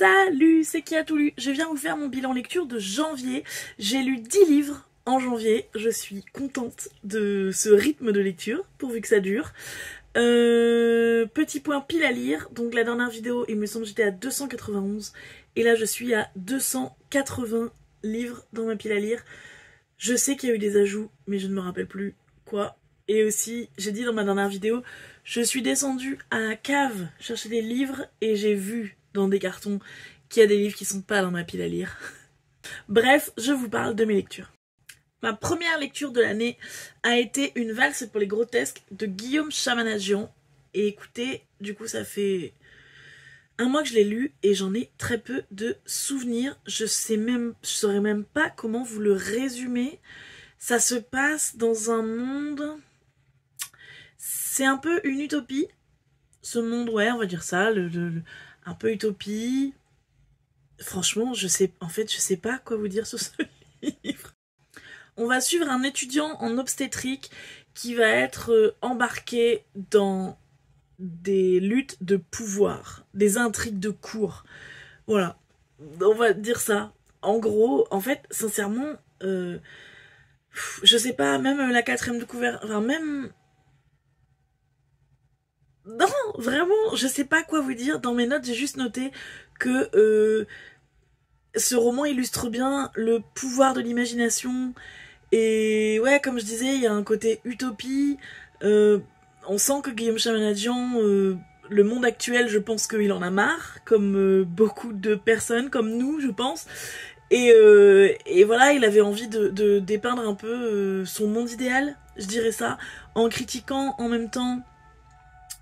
Salut, c'est qui a tout lu. Je viens vous faire mon bilan lecture de janvier. J'ai lu 10 livres en janvier. Je suis contente de ce rythme de lecture, pourvu que ça dure. Petit point pile à lire. Donc la dernière vidéo, il me semble que j'étais à 291. Et là, je suis à 280 livres dans ma pile à lire. Je sais qu'il y a eu des ajouts, mais je ne me rappelle plus quoi. Et aussi, j'ai dit dans ma dernière vidéo, je suis descendue à la cave chercher des livres et j'ai vu dans des cartons qu'il y a des livres qui sont pas dans ma pile à lire. Bref, je vous parle de mes lectures. Ma première lecture de l'année a été Une valse pour les grotesques de Guillaume Chamanadjian. Et écoutez, du coup ça fait un mois que je l'ai lu et j'en ai très peu de souvenirs. Je saurais même pas comment vous le résumer. Ça se passe dans un monde... C'est un peu une utopie. Ce monde, ouais, on va dire ça, un peu utopie. Franchement, je sais pas quoi vous dire sur ce livre. On va suivre un étudiant en obstétrique qui va être embarqué dans des luttes de pouvoir, des intrigues de cour. Voilà, on va dire ça. En gros, en fait, sincèrement, je sais pas, même la quatrième de couverture, enfin même... Non, vraiment, je sais pas quoi vous dire. Dans mes notes, j'ai juste noté que ce roman illustre bien le pouvoir de l'imagination. Et ouais, comme je disais, il y a un côté utopie. On sent que Guillaume Chamanadjian, le monde actuel, je pense qu'il en a marre, comme beaucoup de personnes, comme nous, je pense. Et voilà, il avait envie de dépeindre un peu son monde idéal, je dirais ça, en critiquant en même temps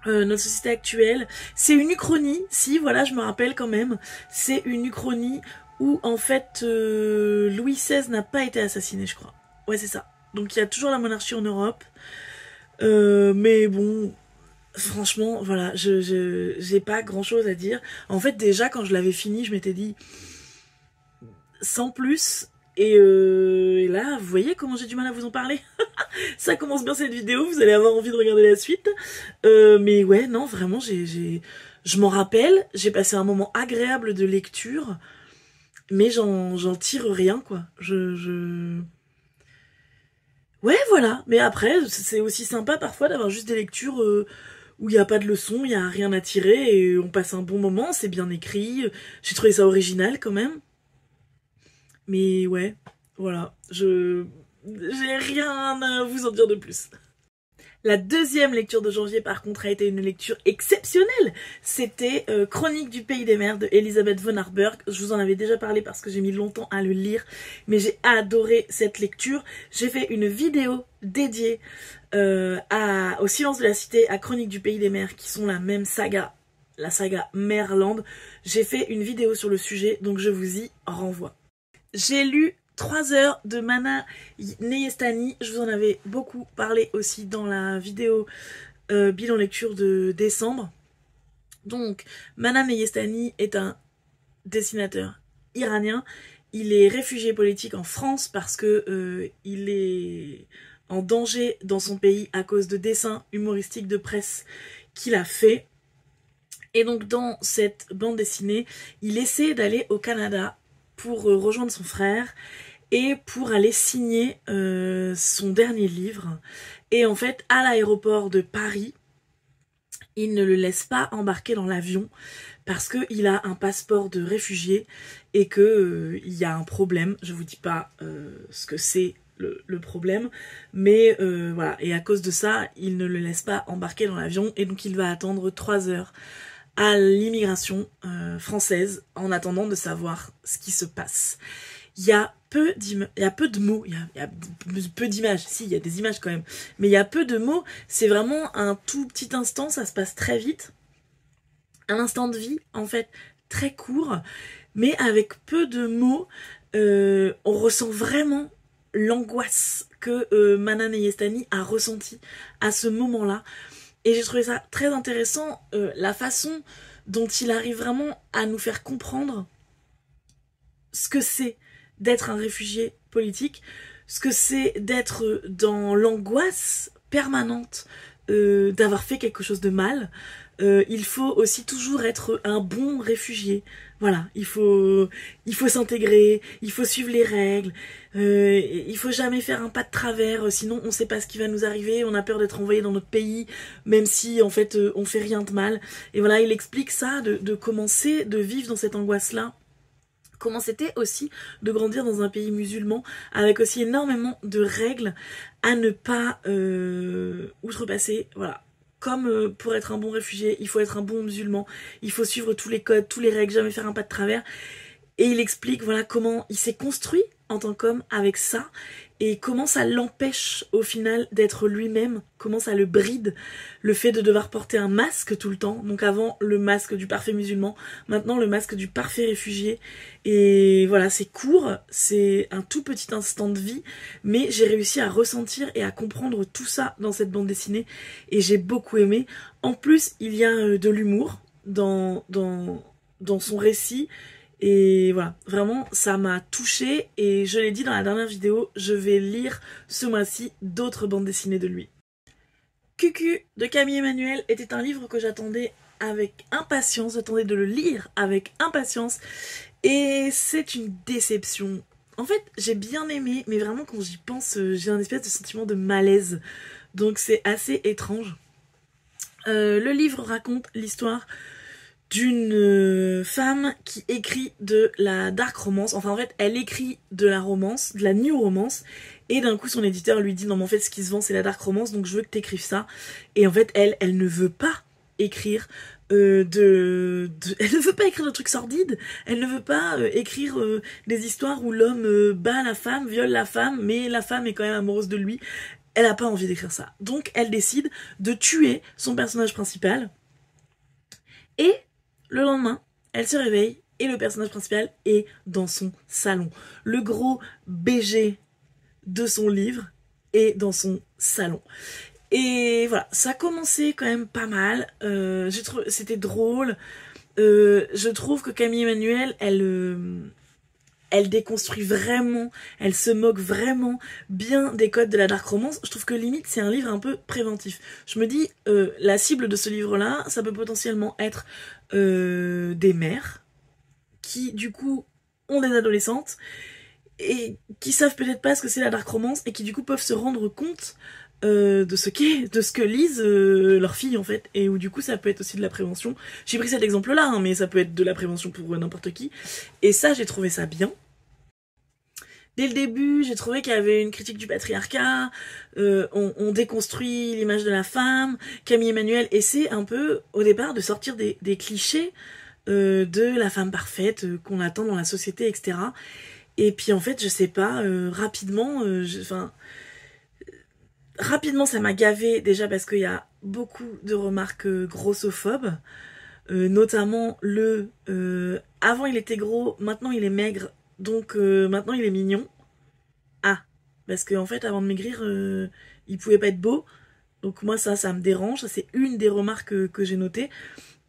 notre société actuelle. C'est une uchronie, si, voilà, je me rappelle quand même. C'est une uchronie où, en fait, Louis XVI n'a pas été assassiné, je crois. Ouais, c'est ça. Donc, il y a toujours la monarchie en Europe. Mais bon, franchement, voilà, j'ai pas grand-chose à dire. En fait, déjà, quand je l'avais fini, je m'étais dit... Sans plus... Et là, vous voyez comment j'ai du mal à vous en parler. Ça commence bien cette vidéo, vous allez avoir envie de regarder la suite. Mais ouais, non, vraiment, je m'en rappelle. J'ai passé un moment agréable de lecture, mais j'en tire rien, quoi. Ouais, voilà. Mais après, c'est aussi sympa parfois d'avoir juste des lectures où il n'y a pas de leçon, il n'y a rien à tirer, et on passe un bon moment, c'est bien écrit. J'ai trouvé ça original, quand même. Mais ouais, voilà, j'ai rien à vous en dire de plus. La deuxième lecture de janvier, par contre, a été une lecture exceptionnelle. C'était Chronique du pays des mers de Elisabeth von Arburg. Je vous en avais déjà parlé parce que j'ai mis longtemps à le lire, mais j'ai adoré cette lecture. J'ai fait une vidéo dédiée au Silence de la Cité, à Chronique du pays des mers, qui sont la même saga, la saga Merland. J'ai fait une vidéo sur le sujet, donc je vous y renvoie. J'ai lu 3 heures de Mana Neyestani. Je vous en avais beaucoup parlé aussi dans la vidéo bilan lecture de décembre. Donc, Mana Neyestani est un dessinateur iranien. Il est réfugié politique en France parce que il est en danger dans son pays à cause de dessins humoristiques de presse qu'il a fait. Et donc, dans cette bande dessinée, il essaie d'aller au Canada pour rejoindre son frère et pour aller signer son dernier livre. Et en fait, à l'aéroport de Paris, il ne le laisse pas embarquer dans l'avion parce qu'il a un passeport de réfugié et qu'il y a un problème. Je vous dis pas ce que c'est le problème, mais voilà. Et à cause de ça, il ne le laisse pas embarquer dans l'avion et donc il va attendre 3 heures à l'immigration française en attendant de savoir ce qui se passe. Il y a peu de mots, il y a peu d'images, si, il y a des images quand même, mais il y a peu de mots, c'est vraiment un tout petit instant, ça se passe très vite, un instant de vie, en fait, très court, mais avec peu de mots, on ressent vraiment l'angoisse que Mana Neyestani a ressentie à ce moment-là. Et j'ai trouvé ça très intéressant, la façon dont il arrive vraiment à nous faire comprendre ce que c'est d'être un réfugié politique, ce que c'est d'être dans l'angoisse permanente d'avoir fait quelque chose de mal, il faut aussi toujours être un bon réfugié. Voilà, il faut s'intégrer, il faut suivre les règles, il faut jamais faire un pas de travers, sinon on sait pas ce qui va nous arriver, on a peur d'être envoyé dans notre pays, même si en fait on fait rien de mal. Et voilà, il explique ça, de commencer, de vivre dans cette angoisse-là. Comment c'était aussi de grandir dans un pays musulman avec aussi énormément de règles à ne pas outrepasser. Voilà. Comme pour être un bon réfugié, il faut être un bon musulman, il faut suivre tous les codes, tous les règles, jamais faire un pas de travers. Et il explique voilà comment il s'est construit en tant qu'homme avec ça et comment ça l'empêche au final d'être lui-même, comment ça le bride, le fait de devoir porter un masque tout le temps. Donc avant le masque du parfait musulman, maintenant le masque du parfait réfugié. Et voilà, c'est court, c'est un tout petit instant de vie, mais j'ai réussi à ressentir et à comprendre tout ça dans cette bande dessinée et j'ai beaucoup aimé. En plus, il y a de l'humour dans son récit. Et voilà, vraiment, ça m'a touchée et je l'ai dit dans la dernière vidéo, je vais lire ce mois-ci d'autres bandes dessinées de lui. Cucu de Camille Emmanuel était un livre que j'attendais avec impatience, j'attendais de le lire avec impatience et c'est une déception. En fait, j'ai bien aimé, mais vraiment quand j'y pense, j'ai un espèce de sentiment de malaise, donc c'est assez étrange. Le livre raconte l'histoire d'une femme qui écrit de la dark romance. Enfin en fait elle écrit de la romance, de la new romance, et d'un coup son éditeur lui dit non mais en fait ce qui se vend c'est la dark romance donc je veux que t'écrives ça. Et en fait elle ne veut pas écrire elle ne veut pas écrire de trucs sordides, elle ne veut pas écrire des histoires où l'homme bat la femme, viole la femme, mais la femme est quand même amoureuse de lui. Elle a pas envie d'écrire ça. Donc elle décide de tuer son personnage principal. Et le lendemain, elle se réveille et le personnage principal est dans son salon. Le gros BG de son livre est dans son salon. Et voilà, ça a commencé quand même pas mal. J'ai trouvé c'était drôle. Je trouve que Camille Emmanuel, elle déconstruit vraiment, elle se moque vraiment bien des codes de la dark romance. Je trouve que limite c'est un livre un peu préventif. Je me dis, la cible de ce livre-là, ça peut potentiellement être des mères qui du coup ont des adolescentes et qui savent peut-être pas ce que c'est la dark romance et qui du coup peuvent se rendre compte de ce que lisent leurs filles en fait, et où du coup ça peut être aussi de la prévention. J'ai pris cet exemple là hein, mais ça peut être de la prévention pour n'importe qui, et ça j'ai trouvé ça bien. Dès le début, j'ai trouvé qu'il y avait une critique du patriarcat, on déconstruit l'image de la femme. Camille Emmanuel essaie un peu, au départ, de sortir des clichés de la femme parfaite qu'on attend dans la société, etc. Et puis en fait, je sais pas, rapidement, rapidement ça m'a gavé, déjà parce qu'il y a beaucoup de remarques grossophobes, notamment avant il était gros, maintenant il est maigre, donc maintenant il est mignon. Ah, parce qu'en fait avant de maigrir, il pouvait pas être beau. Donc moi ça me dérange, ça c'est une des remarques que j'ai notées.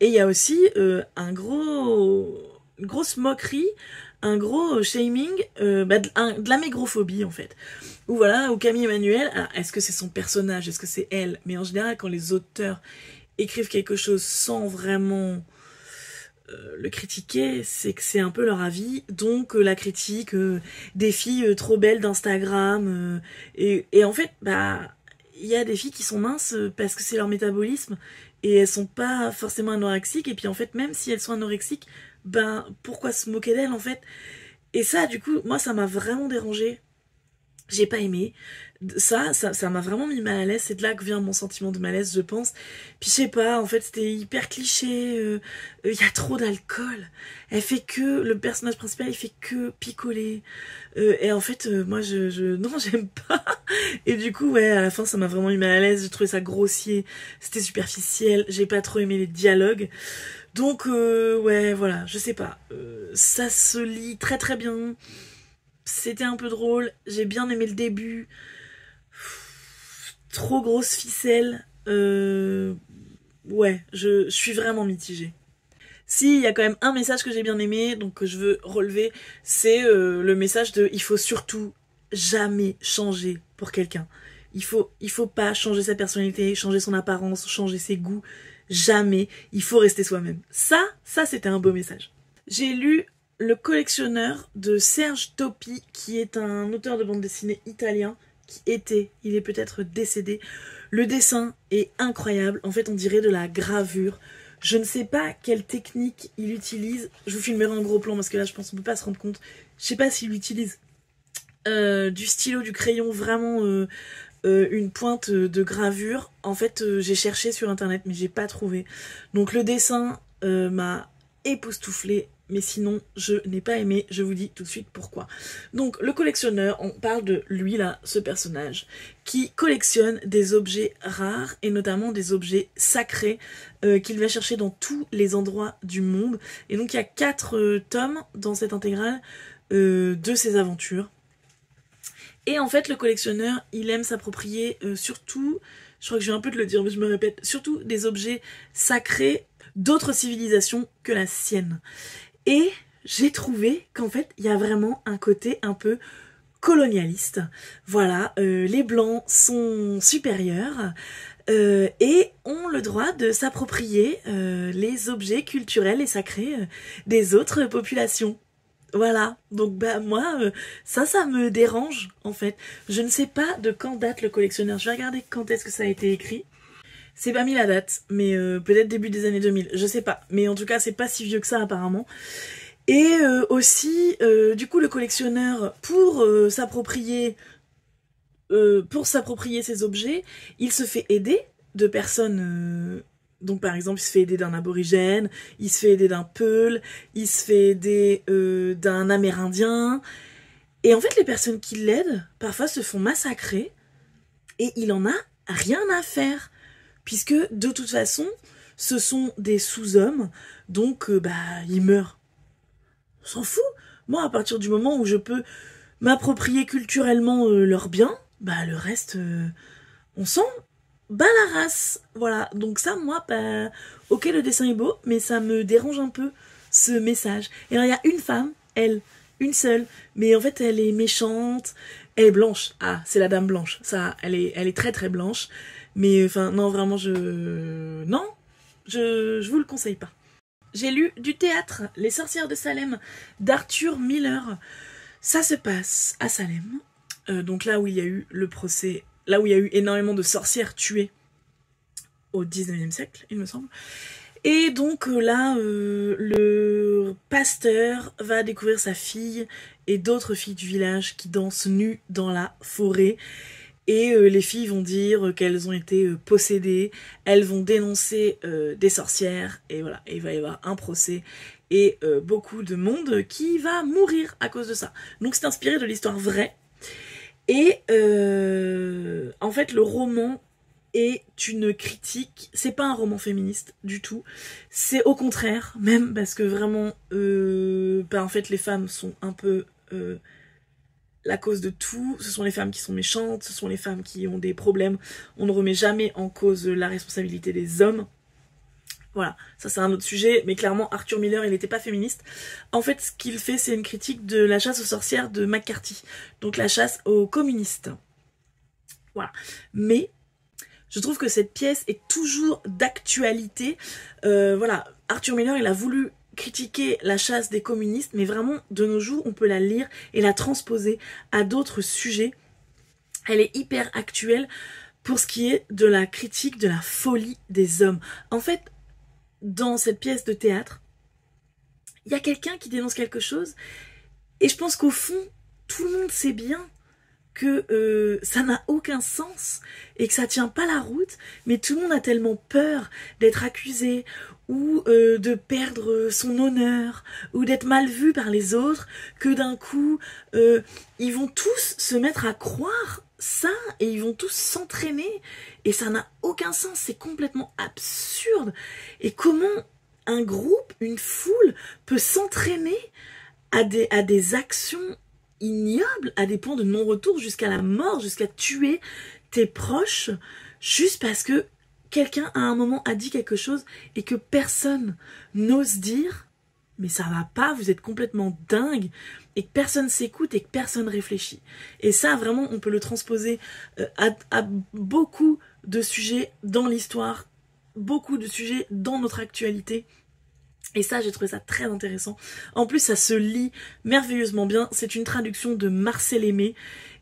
Et il y a aussi une grosse moquerie, un gros shaming, de la maigrophobie en fait. Où voilà, où Camille Emmanuel, alors est-ce que c'est son personnage, est-ce que c'est elle? Mais en général quand les auteurs écrivent quelque chose sans vraiment le critiquer, c'est que c'est un peu leur avis. Donc la critique des filles trop belles d'Instagram, et en fait il y a des filles qui sont minces parce que c'est leur métabolisme et elles sont pas forcément anorexiques, et puis en fait même si elles sont anorexiques, pourquoi se moquer d'elles en fait? Et ça du coup moi ça m'a vraiment dérangée. J'ai pas aimé. Ça m'a vraiment mis mal à l'aise. C'est de là que vient mon sentiment de malaise, je pense. Puis je sais pas, en fait, c'était hyper cliché. Il y a trop d'alcool. Le personnage principal, il fait que picoler. Et en fait, moi, non, j'aime pas. Et du coup, ouais, à la fin, ça m'a vraiment mis mal à l'aise. J'ai trouvé ça grossier. C'était superficiel. J'ai pas trop aimé les dialogues. Donc, ouais, voilà, je sais pas. Ça se lit très très bien. C'était un peu drôle, j'ai bien aimé le début. Trop grosse ficelle. Ouais, je suis vraiment mitigée. Si, il y a quand même un message que j'ai bien aimé, donc que je veux relever, c'est le message de il faut surtout jamais changer pour quelqu'un. Il faut pas changer sa personnalité, changer son apparence, changer ses goûts. jamais, il faut rester soi-même. Ça c'était un beau message. J'ai lu Le collectionneur de Serge Topi, qui est un auteur de bande dessinée italien, il est peut-être décédé. Le dessin est incroyable, en fait on dirait de la gravure. Je ne sais pas quelle technique il utilise, je vous filmerai un gros plan parce que là je pense qu'on peut pas se rendre compte. Je sais pas s'il utilise du stylo, du crayon, vraiment une pointe de gravure. En fait j'ai cherché sur internet mais j'ai pas trouvé. Donc le dessin m'a époustouflé, mais sinon je n'ai pas aimé, je vous dis tout de suite pourquoi. Donc le collectionneur, on parle de lui là, ce personnage, qui collectionne des objets rares et notamment des objets sacrés qu'il va chercher dans tous les endroits du monde. Et donc il y a 4 tomes dans cette intégrale de ses aventures. Et en fait le collectionneur, il aime s'approprier surtout, je crois que je vais un peu te le dire mais je me répète, surtout des objets sacrés d'autres civilisations que la sienne. Et j'ai trouvé qu'en fait, il y a vraiment un côté un peu colonialiste. Voilà, les blancs sont supérieurs et ont le droit de s'approprier les objets culturels et sacrés des autres populations. Voilà, donc bah moi, ça me dérange en fait. Je ne sais pas de quand date le collectionneur, je vais regarder quand est-ce que ça a été écrit. C'est pas mis la date, mais peut-être début des années 2000, je sais pas. Mais en tout cas, c'est pas si vieux que ça apparemment. Et aussi, du coup, le collectionneur, pour s'approprier ces objets, il se fait aider de personnes... donc par exemple, il se fait aider d'un aborigène, il se fait aider d'un peul, il se fait aider d'un amérindien. Et en fait, les personnes qui l'aident, parfois se font massacrer, et il en a rien à faire. Puisque, de toute façon, ce sont des sous-hommes, donc, ils meurent. On s'en fout. Moi, à partir du moment où je peux m'approprier culturellement leurs biens, le reste, on s'en bat la race. Voilà, donc ça, moi, ok, le dessin est beau, mais ça me dérange un peu, ce message. Et alors, il y a une femme, elle, une seule, mais en fait, elle est méchante, elle est blanche. Ah, c'est la dame blanche, ça, elle est très très blanche. Mais enfin, non, vraiment, je vous le conseille pas. J'ai lu du théâtre, Les sorcières de Salem, d'Arthur Miller. Ça se passe à Salem, donc là où il y a eu le procès, là où il y a eu énormément de sorcières tuées au 19e siècle, il me semble. Et donc là, le pasteur va découvrir sa fille et d'autres filles du village qui dansent nues dans la forêt. Et les filles vont dire qu'elles ont été possédées, elles vont dénoncer des sorcières, et voilà, et il va y avoir un procès, et beaucoup de monde qui va mourir à cause de ça. Donc c'est inspiré de l'histoire vraie, et en fait le roman est une critique, c'est pas un roman féministe du tout, c'est au contraire, même parce que vraiment, en fait les femmes sont un peu... la cause de tout, ce sont les femmes qui sont méchantes, ce sont les femmes qui ont des problèmes, on ne remet jamais en cause la responsabilité des hommes. Voilà, ça c'est un autre sujet, mais clairement Arthur Miller il n'était pas féministe. En fait ce qu'il fait c'est une critique de la chasse aux sorcières de McCarthy, donc la chasse aux communistes. Voilà, mais je trouve que cette pièce est toujours d'actualité. Voilà, Arthur Miller il a voulu critiquer la chasse des communistes, mais vraiment de nos jours on peut la lire et la transposer à d'autres sujets. Elle est hyper actuelle pour ce qui est de la critique de la folie des hommes. En fait, dans cette pièce de théâtre, il y a quelqu'un qui dénonce quelque chose et je pense qu'au fond tout le monde sait bien que ça n'a aucun sens et que ça tient pas la route, mais tout le monde a tellement peur d'être accusé ou de perdre son honneur ou d'être mal vu par les autres que d'un coup ils vont tous se mettre à croire ça et ils vont tous s'entraîner et ça n'a aucun sens, c'est complètement absurde. Et comment un groupe, une foule peut s'entraîner à des actions ignobles, à des points de non-retour, jusqu'à la mort, jusqu'à tuer tes proches, juste parce que quelqu'un à un moment a dit quelque chose et que personne n'ose dire, mais ça va pas, vous êtes complètement dingue, et que personne s'écoute et que personne réfléchit. Et ça, vraiment, on peut le transposer à beaucoup de sujets dans l'histoire beaucoup de sujets dans notre actualité. Et ça, j'ai trouvé ça très intéressant. En plus, ça se lit merveilleusement bien. C'est une traduction de Marcel Aimé.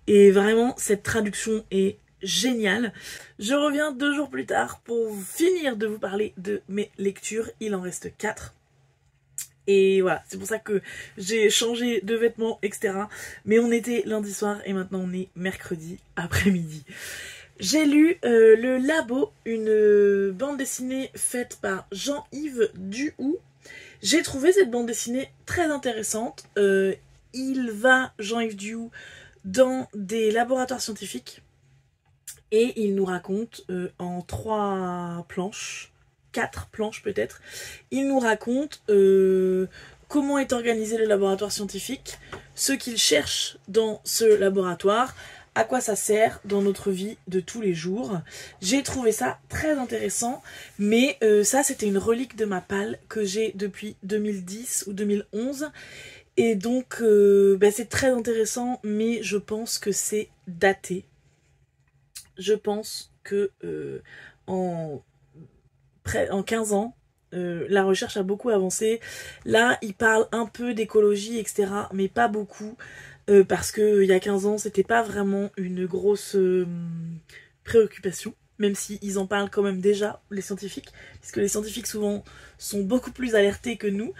Et vraiment, cette traduction est géniale. Je reviens 2 jours plus tard pour finir de vous parler de mes lectures. Il en reste 4. Et voilà, c'est pour ça que j'ai changé de vêtements, etc. Mais on était lundi soir et maintenant on est mercredi après-midi. J'ai lu Le Labo, une bande dessinée faite par Jean-Yves Duhoux. J'ai trouvé cette bande dessinée très intéressante. Il va, Jean-Yves Duhoux, dans des laboratoires scientifiques et il nous raconte en 3 planches, 4 planches peut-être, il nous raconte comment est organisé le laboratoire scientifique, ce qu'il cherche dans ce laboratoire, à quoi ça sert dans notre vie de tous les jours. J'ai trouvé ça très intéressant, mais ça c'était une relique de ma palle que j'ai depuis 2010 ou 2011. Et donc c'est très intéressant, mais je pense que c'est daté. Je pense que en 15 ans, la recherche a beaucoup avancé. Là, il parle un peu d'écologie, etc., mais pas beaucoup. Parce qu'il y a 15 ans, c'était pas vraiment une grosse préoccupation, même s'ils en parlent quand même déjà, les scientifiques, puisque les scientifiques souvent sont beaucoup plus alertés que nous,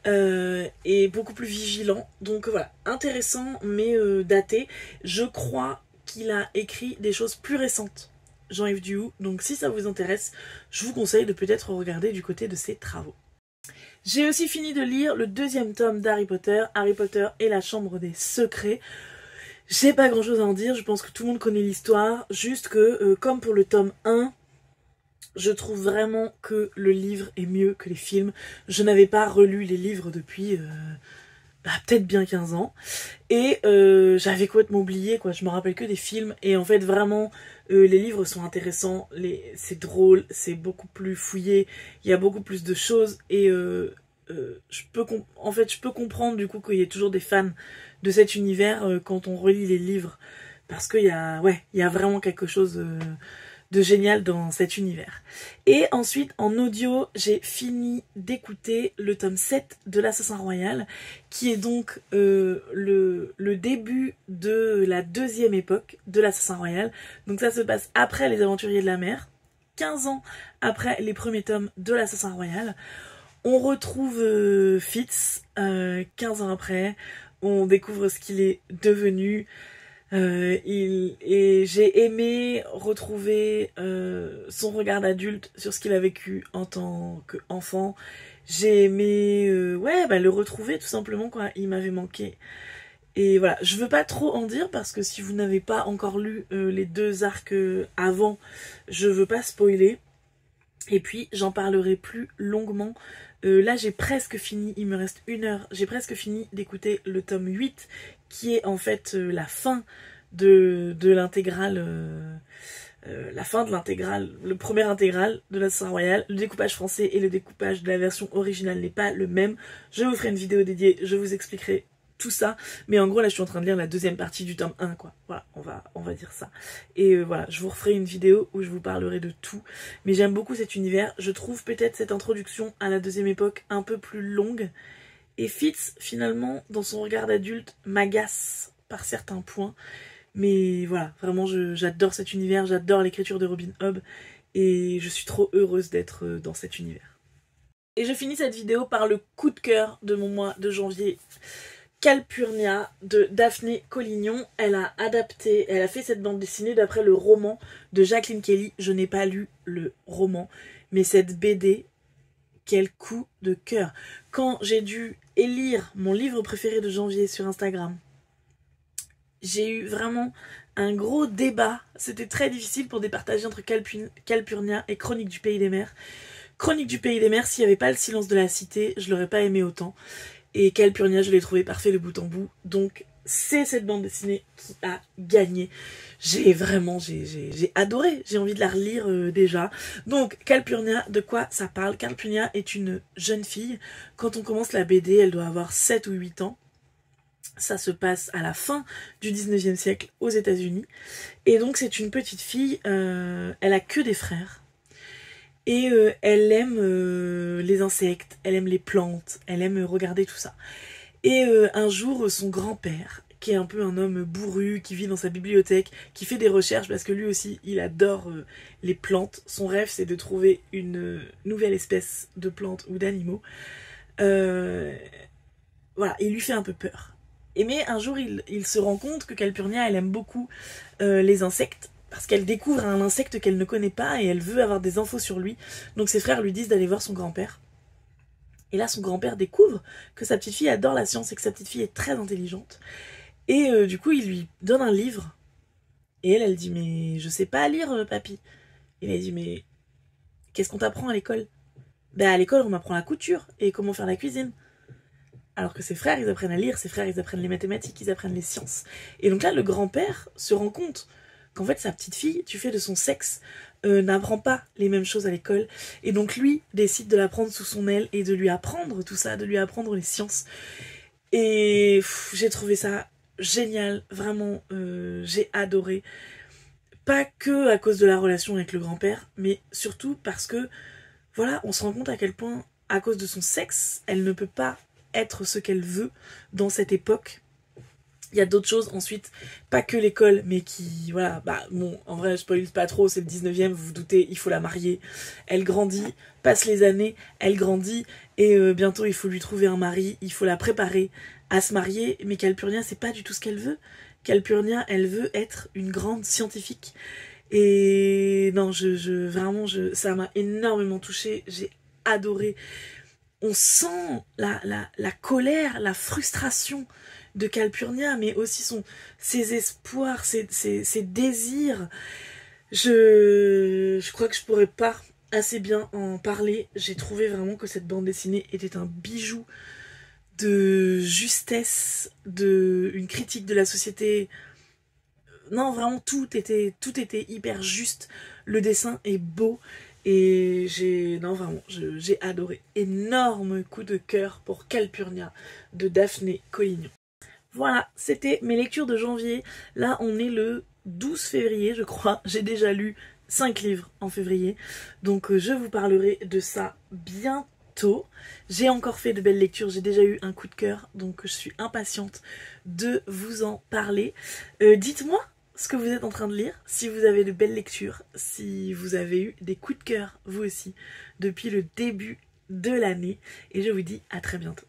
et beaucoup plus vigilants. Donc voilà, intéressant, mais daté. Je crois qu'il a écrit des choses plus récentes, Jean-Yves Duhoux, donc si ça vous intéresse, je vous conseille de peut-être regarder du côté de ses travaux. J'ai aussi fini de lire le 2e tome d'Harry Potter, Harry Potter et la Chambre des Secrets. J'ai pas grand chose à en dire, je pense que tout le monde connaît l'histoire, juste que, comme pour le tome 1, je trouve vraiment que le livre est mieux que les films. Je n'avais pas relu les livres depuis peut-être bien 15 ans, et j'avais complètement oublié, quoi. Je me rappelle que des films, et en fait vraiment les livres sont intéressants, c'est drôle, c'est beaucoup plus fouillé, il y a beaucoup plus de choses, et je peux comprendre du coup qu'il y ait toujours des fans de cet univers quand on relit les livres, parce qu'il y a vraiment quelque chose de génial dans cet univers. Et ensuite, en audio, j'ai fini d'écouter le tome 7 de l'Assassin Royal, qui est donc le début de la 2e époque de l'Assassin Royal. Donc ça se passe après les Aventuriers de la Mer, 15 ans après les premiers tomes de l'Assassin Royal. On retrouve Fitz 15 ans après, on découvre ce qu'il est devenu. Et j'ai aimé retrouver son regard d'adulte sur ce qu'il a vécu en tant qu'enfant. J'ai aimé le retrouver tout simplement, quoi. Il m'avait manqué. Et voilà, je veux pas trop en dire parce que si vous n'avez pas encore lu les 2 arcs avant, je veux pas spoiler. Et puis j'en parlerai plus longuement. Là j'ai presque fini, il me reste 1 heure, j'ai presque fini d'écouter le tome 8 qui est en fait la fin de l'intégrale, la fin de l'intégrale, le premier intégral de l'Assassin Royal. Le découpage français et le découpage de la version originale n'est pas le même. Je vous ferai une vidéo dédiée, je vous expliquerai tout ça, mais en gros là je suis en train de lire la 2e partie du tome 1, quoi. Voilà, on va dire ça. Et voilà, je vous referai une vidéo où je vous parlerai de tout, mais j'aime beaucoup cet univers. Je trouve peut-être cette introduction à la 2e époque un peu plus longue, et Fitz finalement dans son regard d'adulte m'agace par certains points, mais voilà, vraiment j'adore cet univers, j'adore l'écriture de Robin Hobb, et je suis trop heureuse d'être dans cet univers. Et je finis cette vidéo par le coup de cœur de mon mois de janvier, Calpurnia de Daphné Collignon. Elle a fait cette bande dessinée d'après le roman de Jacqueline Kelly. Je n'ai pas lu le roman, mais cette BD, quel coup de cœur. Quand j'ai dû élire mon livre préféré de janvier sur Instagram, j'ai eu vraiment un gros débat. C'était très difficile pour départager entre Calpurnia et Chronique du Pays des Mers. Chronique du Pays des Mers, s'il n'y avait pas le silence de la cité, je l'aurais pas aimé autant. Et Calpurnia, je l'ai trouvé parfait de bout en bout. Donc, c'est cette bande dessinée qui a gagné. J'ai adoré. J'ai envie de la relire déjà. Donc, Calpurnia, de quoi ça parle? Calpurnia est une jeune fille. Quand on commence la BD, elle doit avoir 7 ou 8 ans. Ça se passe à la fin du 19e siècle aux États-Unis. Et donc, c'est une petite fille. Elle a que des frères. Et elle aime les insectes, elle aime les plantes, elle aime regarder tout ça. Et un jour, son grand-père, qui est un peu un homme bourru, qui vit dans sa bibliothèque, qui fait des recherches parce que lui aussi, il adore les plantes. Son rêve, c'est de trouver une nouvelle espèce de plantes ou d'animaux. Voilà, il lui fait un peu peur. Mais un jour, il se rend compte que Calpurnia, elle aime beaucoup les insectes, parce qu'elle découvre un insecte qu'elle ne connaît pas et elle veut avoir des infos sur lui. Donc ses frères lui disent d'aller voir son grand-père. Et là, son grand-père découvre que sa petite fille adore la science et que sa petite fille est très intelligente. Et du coup, il lui donne un livre. Et elle dit, mais je sais pas lire, papy. Et il dit, mais qu'est-ce qu'on t'apprend à l'école? Ben à l'école, on m'apprend la couture et comment faire la cuisine. Alors que ses frères, ils apprennent à lire, ses frères, ils apprennent les mathématiques, ils apprennent les sciences. Et donc là, le grand-père se rend compte qu'en fait, sa petite fille, du fait de son sexe, n'apprend pas les mêmes choses à l'école. Et donc lui décide de la prendre sous son aile et de lui apprendre tout ça, de lui apprendre les sciences. Et j'ai trouvé ça génial, vraiment, j'ai adoré. Pas que à cause de la relation avec le grand-père, mais surtout parce que, voilà, on se rend compte à quel point, à cause de son sexe, elle ne peut pas être ce qu'elle veut dans cette époque. Il y a d'autres choses ensuite, pas que l'école, mais qui, voilà, bah bon, en vrai, je spoil pas trop, c'est le 19e, vous vous doutez, il faut la marier. Elle grandit, passe les années, elle grandit, et bientôt il faut lui trouver un mari, il faut la préparer à se marier, mais Calpurnia, c'est pas du tout ce qu'elle veut. Calpurnia, elle veut être une grande scientifique. Et non, vraiment, ça m'a énormément touchée, j'ai adoré. On sent la colère, la frustration de Calpurnia, mais aussi ses espoirs, ses désirs. Je crois que je pourrais pas assez bien en parler. J'ai trouvé vraiment que cette bande dessinée était un bijou de justesse, une critique de la société. Non, vraiment, tout était hyper juste. Le dessin est beau. Et j'ai adoré. Énorme coup de cœur pour Calpurnia de Daphné Collignon. Voilà, c'était mes lectures de janvier. Là, on est le 12 février, je crois. J'ai déjà lu 5 livres en février. Donc, je vous parlerai de ça bientôt. J'ai encore fait de belles lectures. J'ai déjà eu un coup de cœur. Donc, je suis impatiente de vous en parler. Dites-moi ce que vous êtes en train de lire, si vous avez de belles lectures, si vous avez eu des coups de cœur, vous aussi, depuis le début de l'année. Et je vous dis à très bientôt.